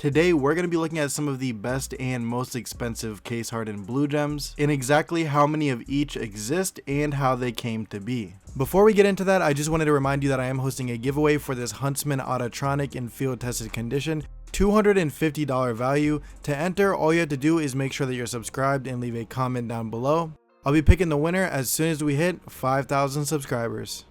Today we're going to be looking at some of the best and most expensive case hardened blue gems, and exactly how many of each exist and how they came to be. Before we get into that, I just wanted to remind you that I am hosting a giveaway for this Huntsman Autotronic in field tested condition. $250 value. To enter, all you have to do is make sure that you're subscribed and leave a comment down below. I'll be picking the winner as soon as we hit 5,000 subscribers.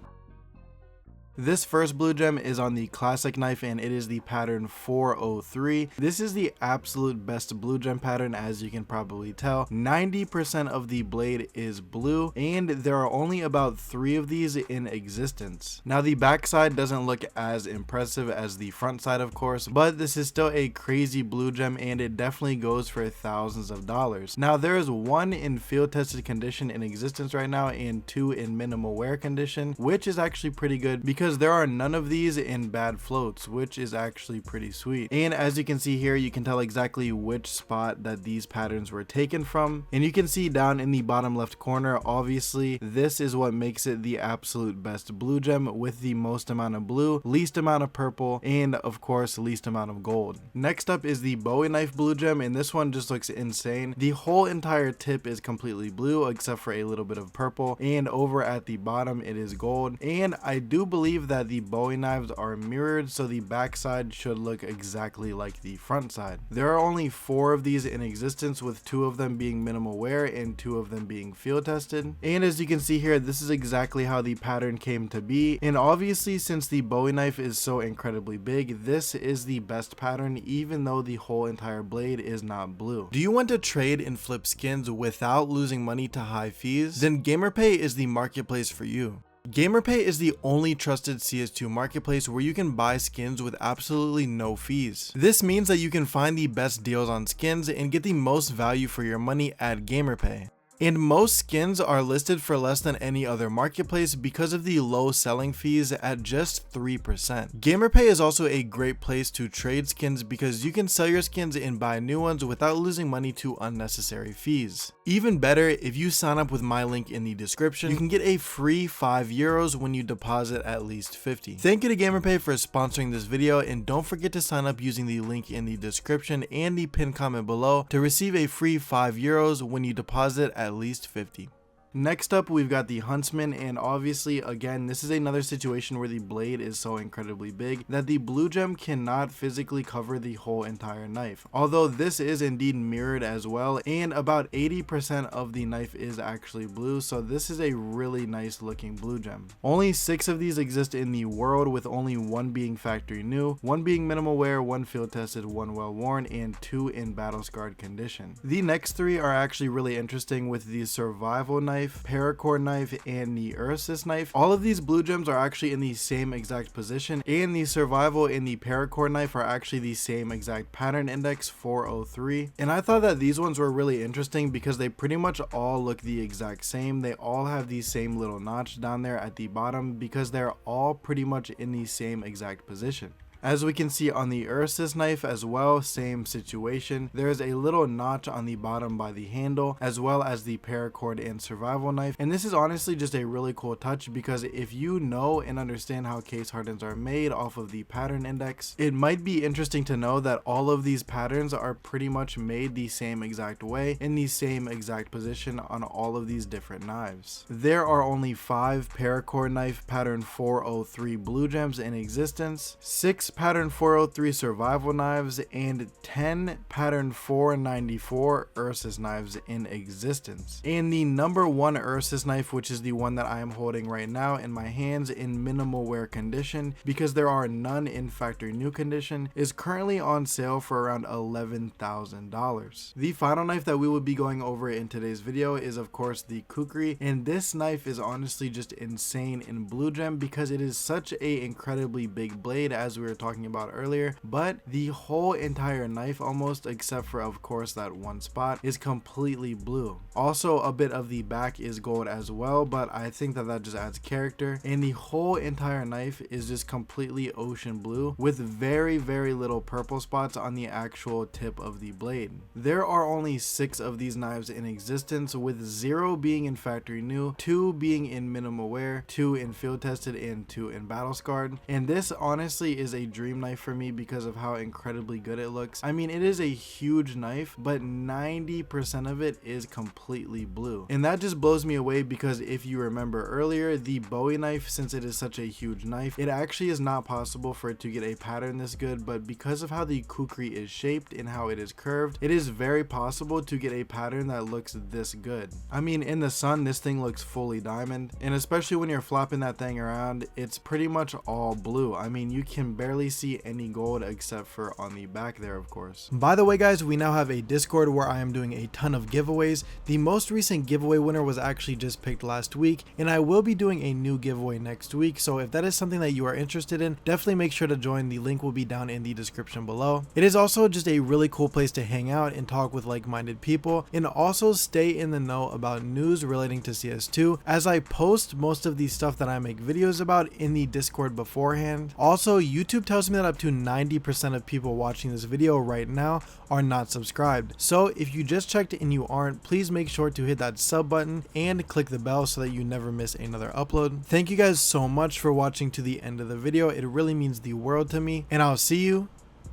This first blue gem is on the classic knife and it is the pattern 403. This is the absolute best blue gem pattern, as you can probably tell. 90% of the blade is blue and there are only about 3 of these in existence. Now the backside doesn't look as impressive as the front side, of course, but this is still a crazy blue gem and it definitely goes for thousands of dollars. Now there is 1 in field tested condition in existence right now and 2 in minimal wear condition, which is actually pretty good because there are none of these in bad floats, which is actually pretty sweet. And as you can see here, you can tell exactly which spot that these patterns were taken from, and you can see down in the bottom left corner, obviously this is what makes it the absolute best blue gem, with the most amount of blue, least amount of purple, and of course least amount of gold. Next up is the Bowie knife blue gem, and this one just looks insane. The whole entire tip is completely blue except for a little bit of purple, and over at the bottom it is gold. And I do believe that the Bowie knives are mirrored, so the backside should look exactly like the front side. There are only 4 of these in existence, with 2 of them being minimal wear and 2 of them being field tested. And as you can see here, this is exactly how the pattern came to be. And obviously, since the Bowie knife is so incredibly big, this is the best pattern, even though the whole entire blade is not blue. Do you want to trade and flip skins without losing money to high fees? Then GamerPay is the marketplace for you. GamerPay is the only trusted CS2 marketplace where you can buy skins with absolutely no fees. This means that you can find the best deals on skins and get the most value for your money at GamerPay. And most skins are listed for less than any other marketplace because of the low selling fees at just 3%. GamerPay is also a great place to trade skins because you can sell your skins and buy new ones without losing money to unnecessary fees. Even better, if you sign up with my link in the description, you can get a free €5 when you deposit at least 50. Thank you to GamerPay for sponsoring this video, and don't forget to sign up using the link in the description and the pinned comment below to receive a free €5 when you deposit at least 50. Next up, we've got the Huntsman, and obviously again this is another situation where the blade is so incredibly big that the blue gem cannot physically cover the whole entire knife, although this is indeed mirrored as well, and about 80% of the knife is actually blue, so this is a really nice looking blue gem. Only 6 of these exist in the world, with only 1 being factory new, 1 being minimal wear, 1 field tested, 1 well worn, and 2 in battle scarred condition. The next 3 are actually really interesting, with the survival knife, paracord knife, and the Ursus knife. All of these blue gems are actually in the same exact position, and the survival and the paracord knife are actually the same exact pattern index, 403. And I thought that these ones were really interesting because they pretty much all look the exact same. They all have the same little notch down there at the bottom because they're all pretty much in the same exact position. As we can see on the Ursus knife as well, same situation. There is a little notch on the bottom by the handle, as well as the paracord and survival knife. And this is honestly just a really cool touch because if you know and understand how case hardens are made off of the pattern index, it might be interesting to know that all of these patterns are pretty much made the same exact way in the same exact position on all of these different knives. There are only 5 paracord knife pattern 403 blue gems in existence, 6 pattern 403 survival knives, and 10 pattern 494 Ursus knives in existence. And the number 1 Ursus knife, which is the one that I am holding right now in my hands in minimal wear condition because there are none in factory new condition, is currently on sale for around $11,000. The final knife that we will be going over in today's video is of course the Kukri, and this knife is honestly just insane in blue gem because it is such a incredibly big blade, as we were talking about earlier, but the whole entire knife, almost except for of course that one spot, is completely blue. Also a bit of the back is gold as well, but I think that just adds character, and the whole entire knife is just completely ocean blue with very little purple spots on the actual tip of the blade. There are only 6 of these knives in existence, with 0 being in factory new, 2 being in minimal wear, 2 in field tested, and 2 in battle scarred. And this honestly is a dream knife for me because of how incredibly good it looks. I mean, it is a huge knife, but 90% of it is completely blue. And that just blows me away because if you remember earlier, the Bowie knife, since it is such a huge knife, it actually is not possible for it to get a pattern this good, but because of how the kukri is shaped and how it is curved, it is very possible to get a pattern that looks this good. I mean, in the sun, this thing looks fully diamond, and especially when you're flapping that thing around, it's pretty much all blue. I mean, you can barely see any gold except for on the back there, of course. By the way, guys, we now have a Discord where I am doing a ton of giveaways. The most recent giveaway winner was actually just picked last week, and I will be doing a new giveaway next week, so if that is something that you are interested in, definitely make sure to join. The link will be down in the description below. It is also just a really cool place to hang out and talk with like-minded people, and also stay in the know about news relating to CS2, as I post most of the stuff that I make videos about in the Discord beforehand. Also, YouTube tells me that up to 90% of people watching this video right now are not subscribed, so if you just checked and you aren't, please make sure to hit that sub button and click the bell so that you never miss another upload. Thank you guys so much for watching to the end of the video. It really means the world to me, and I'll see you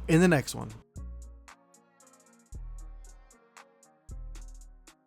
in the next one.